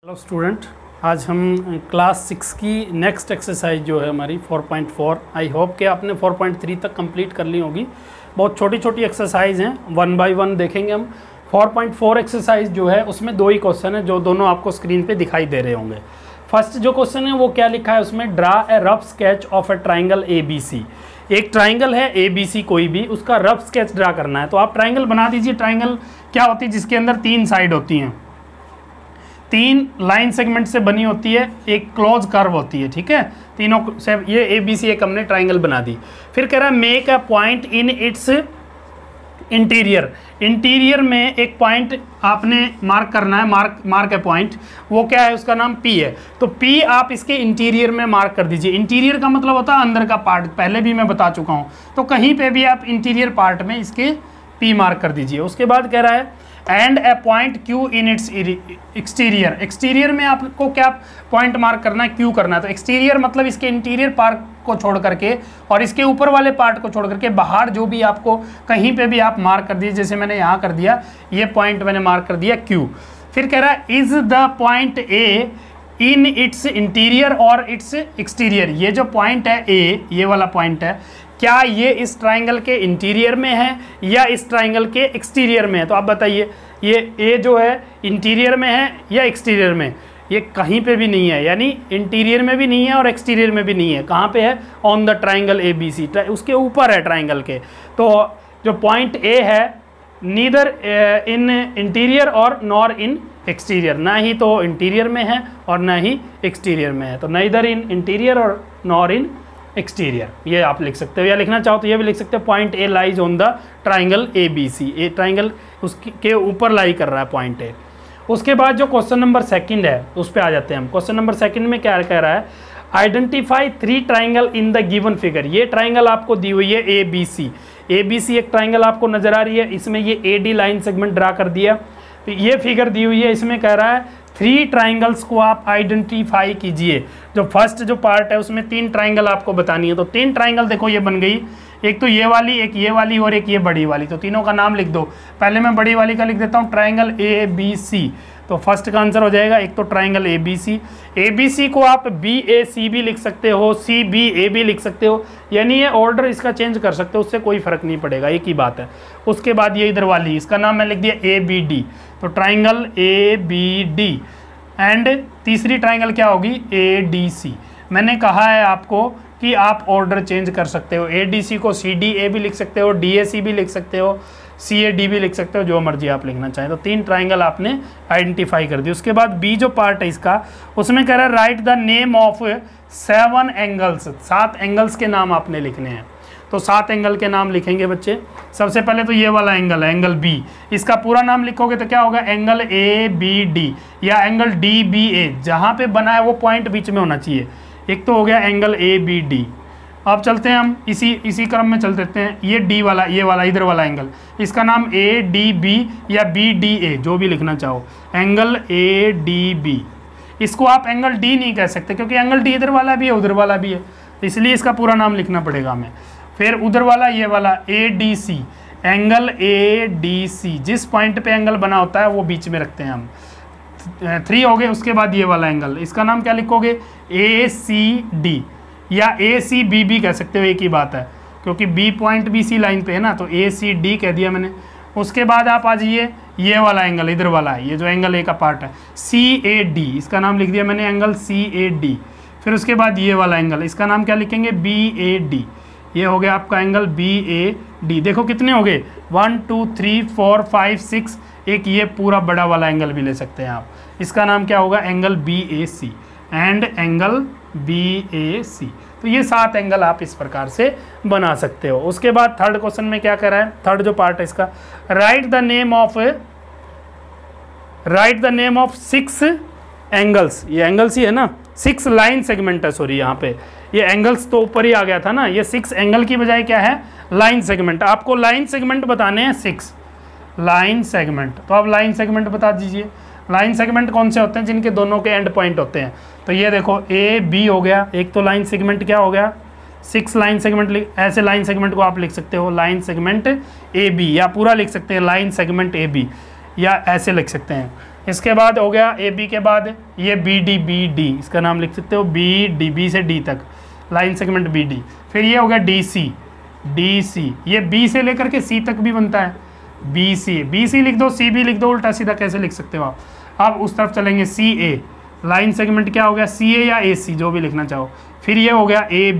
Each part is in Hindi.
हेलो स्टूडेंट, आज हम क्लास 6 की नेक्स्ट एक्सरसाइज जो है हमारी 4.4, आई होप कि आपने 4.3 तक कंप्लीट कर ली होगी। बहुत छोटी छोटी एक्सरसाइज हैं, 1 बाय 1 देखेंगे हम। 4.4 एक्सरसाइज जो है उसमें दो ही क्वेश्चन है जो दोनों आपको स्क्रीन पे दिखाई दे रहे होंगे। फर्स्ट जो क्वेश्चन है वो क्या लिखा है उसमें, draw a rough sketch of A triangle ABC। एक ट्राइंगल है ABC कोई भी, उसका रफ स्केच ड्रा करना है। तो आप ट्राइंगल बना दीजिए। ट्राइंगल क्या होती है, जिसके अंदर 3 साइड होती हैं, 3 लाइन सेगमेंट से बनी होती है, एक क्लोज कर्व होती है, ठीक है। तीनों से ये ABC एक हमने ट्राइंगल बना दी। फिर कह रहा है make a point in its interior. Interior में एक पॉइंट आपने मार्क करना है, मार्क ए पॉइंट। वो क्या है, उसका नाम P है। तो P आप इसके इंटीरियर में मार्क कर दीजिए। इंटीरियर का मतलब होता है अंदर का पार्ट, पहले भी मैं बता चुका हूँ। तो कहीं पे भी आप इंटीरियर पार्ट में इसके P मार्क कर दीजिए। उसके बाद कह रहा है and A point Q in its exterior. Exterior में आपको क्या पॉइंट मार्क करना है, Q करना है। तो एक्सटीरियर मतलब इसके इंटीरियर पार्ट को छोड़ करके और इसके ऊपर वाले पार्ट को छोड़ करके बाहर जो भी आपको कहीं पे भी आप मार्क कर दीजिए। जैसे मैंने यहाँ कर दिया, ये पॉइंट मैंने मार्क कर दिया Q। फिर कह रहा है is the point A in its interior और इट्स एक्सटीरियर। ये जो पॉइंट है A, ये वाला पॉइंट है, क्या ये इस ट्राइंगल के इंटीरियर में है या इस ट्राइंगल के एक्सटीरियर में है। तो आप बताइए, ये A जो है इंटीरियर में है या एक्सटीरियर में। ये कहीं पे भी नहीं है, यानी इंटीरियर में भी नहीं है और एक्सटीरियर में भी नहीं है। कहाँ पे है, ऑन द ट्राइंगल ABC, उसके ऊपर है ट्राइंगल के। तो जो पॉइंट A है, नीदर इन इंटीरियर और नॉर इन एक्सटीरियर, ना ही तो इंटीरियर में है और ना ही एक्सटीरियर में है। तो नाइदर इन इंटीरियर और नॉर इन एक्सटीरियर, ये आप लिख सकते हो। या लिखना चाहो तो ये भी लिख सकते हो, point A lies on the triangle ABC। A triangle उसके ऊपर लाई कर रहा है पॉइंट A। उसके बाद जो क्वेश्चन नंबर 2 है उस पर आ जाते हैं हम। क्वेश्चन नंबर 2 में क्या कह रहा है, identify 3 triangle in the given figure. ये ट्राइंगल आपको दी हुई है ABC। ABC एक ट्राइंगल आपको नजर आ रही है, इसमें ये AD लाइन सेगमेंट ड्रा कर दिया। तो ये फिगर दी हुई है, इसमें कह रहा है 3 ट्राइंगल्स को आप आइडेंटिफाई कीजिए। जो फर्स्ट जो पार्ट है उसमें 3 ट्राइंगल आपको बतानी है। तो 3 ट्राइंगल देखो ये बन गई, एक तो ये वाली, एक ये वाली और एक ये बड़ी वाली। तो तीनों का नाम लिख दो। पहले मैं बड़ी वाली का लिख देता हूँ, ट्राइंगल ABC। तो फर्स्ट का आंसर हो जाएगा एक तो ट्राइंगल ABC। ABC को आप BAC भी लिख सकते हो, CBA भी लिख सकते हो, यानी ये ऑर्डर इसका चेंज कर सकते हो, उससे कोई फर्क नहीं पड़ेगा, एक ही बात है। उसके बाद ये इधर वाली, इसका नाम मैं लिख दिया ABD। तो ट्राइंगल ABD। एंड तीसरी ट्राइंगल क्या होगी, ADC। मैंने कहा है आपको कि आप ऑर्डर चेंज कर सकते हो। ADC को CDA भी लिख सकते हो, DAC भी लिख सकते हो, CAD भी लिख सकते हो, जो मर्जी आप लिखना चाहें। तो 3 ट्राइंगल आपने आइडेंटिफाई कर दी। उसके बाद B जो पार्ट है इसका, उसमें कह रहा है right the name of 7 angles. 7 angles के नाम आपने लिखने हैं। तो 7 एंगल के नाम लिखेंगे बच्चे। सबसे पहले तो ये वाला एंगल है, एंगल B। इसका पूरा नाम लिखोगे तो क्या होगा, एंगल ABD या एंगल DBA। जहाँ पे बना है वो पॉइंट बीच में होना चाहिए। एक तो हो गया एंगल ABD। अब चलते हैं हम इसी क्रम में चल देते हैं। ये D वाला, ये वाला इधर वाला एंगल, इसका नाम ADB या BDA, जो भी लिखना चाहो, एंगल ADB। इसको आप एंगल D नहीं कह सकते क्योंकि एंगल D इधर वाला भी है उधर वाला भी है, इसलिए इसका पूरा नाम लिखना पड़ेगा हमें। फिर उधर वाला ये वाला ADC, एंगल ADC। जिस पॉइंट पे एंगल बना होता है वो बीच में रखते हैं हम। 3 हो गए। उसके बाद ये वाला एंगल, इसका नाम क्या लिखोगे, ACD या ACB भी कह सकते हो, एक ही बात है क्योंकि B पॉइंट BC लाइन पे है ना, तो ACD कह दिया मैंने। उसके बाद आप आ जाइए, ये वाला एंगल इधर वाला है, ये जो एंगल A का पार्ट है, CAD। इसका नाम लिख दिया मैंने, एंगल CAD। फिर उसके बाद ये वाला एंगल, इसका नाम क्या लिखेंगे, BAD। ये हो गया आपका एंगल BAD। देखो कितने हो गए, 1 2 3 4 5 6। एक ये पूरा बड़ा वाला एंगल भी ले सकते हैं आप, इसका नाम क्या होगा, angle BAC। And angle BAC। तो ये 7 एंगल आप इस प्रकार से बना सकते हो। उसके बाद थर्ड क्वेश्चन में क्या कर रहा है, थर्ड जो पार्ट है इसका, right the name of 6 angles. ये एंगल्स ही है ना, 6 लाइन सेगमेंट है, सॉरी यहाँ पे ये एंगल्स तो ऊपर ही आ गया था ना। ये 6 एंगल की बजाय क्या है, लाइन सेगमेंट। आपको लाइन सेगमेंट बताने हैं 6 लाइन सेगमेंट। तो आप लाइन सेगमेंट बता दीजिए। लाइन सेगमेंट कौन से होते हैं, जिनके दोनों के एंड पॉइंट होते हैं। तो ये देखो AB हो गया, एक तो लाइन सेगमेंट क्या हो गया, 6 लाइन सेगमेंट। ऐसे लाइन सेगमेंट को आप लिख सकते हो लाइन सेगमेंट AB, या पूरा लिख सकते हैं लाइन सेगमेंट AB, या ऐसे लिख सकते हैं इसके बाद हो गया ए बी के बाद ये बी डी, इसका नाम लिख सकते हो बी से डी तक लाइन सेगमेंट बी डी। फिर ये हो गया डी सी, ये बी से लेकर के सी तक भी बनता है, बी सी लिख दो, सी बी लिख दो, उल्टा सीधा कैसे लिख सकते हो आप। अब उस तरफ चलेंगे सी ए, लाइन सेगमेंट क्या हो गया सी ए या ए सी जो भी लिखना चाहो। फिर ये हो गया ए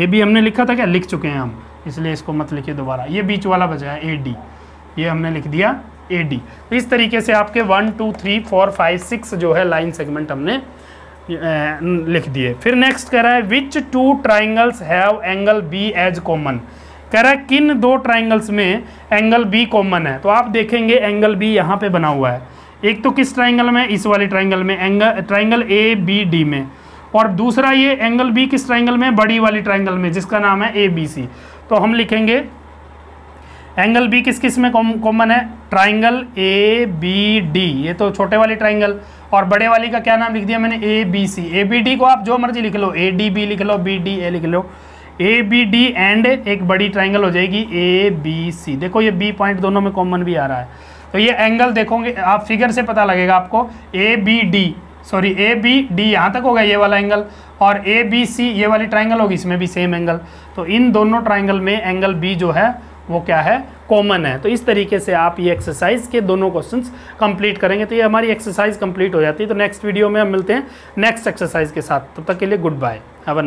बी हमने लिखा था क्या, लिख चुके हैं हम, इसलिए इसको मत लिखिए दोबारा, ये बीच वाला बचा है ए डी, ये हमने लिख दिया ए डी। तो इस तरीके से आपके 1 2 3 4 5 6 जो है लाइन सेगमेंट हमने लिख दिए। फिर नेक्स्ट कह रहा है which two triangles have angle B as common, कह रहा है किन दो ट्राइंगल्स में एंगल बी कॉमन है। तो आप देखेंगे एंगल बी यहाँ पे बना हुआ है, एक तो किस ट्राइंगल में, इस वाले ट्राइंगल में, ट्राइंगल ए बी डी में, और दूसरा ये एंगल बी किस ट्राइंगल में, बड़ी वाली ट्राइंगल में जिसका नाम है ए बी सी। तो हम लिखेंगे एंगल बी किस किस में कॉमन है, ट्राइंगल ए बी डी, ये तो छोटे वाली ट्राइंगल, और बड़े वाली का क्या नाम लिख दिया मैंने, A B C. A B D को आप जो मर्जी लिख लो, ए डी बी लिख लो, बी डी ए लिख लो, ए बी डी एंड एक बड़ी ट्राइंगल हो जाएगी ए बी सी। देखो ये बी पॉइंट दोनों में कॉमन भी आ रहा है। तो ये एंगल देखोगे आप फिगर से पता लगेगा आपको, ए बी डी यहाँ तक होगा ये वाला एंगल, और ए बी सी ये वाली ट्राइंगल होगी, इसमें भी सेम एंगल। तो इन दोनों ट्राइंगल में एंगल बी जो है वो क्या है, कॉमन है। तो इस तरीके से आप ये एक्सरसाइज के दोनों क्वेश्चंस कंप्लीट करेंगे। तो ये हमारी एक्सरसाइज कंप्लीट हो जाती है। तो नेक्स्ट वीडियो में हम मिलते हैं नेक्स्ट एक्सरसाइज के साथ, तब तक के लिए गुड बाय।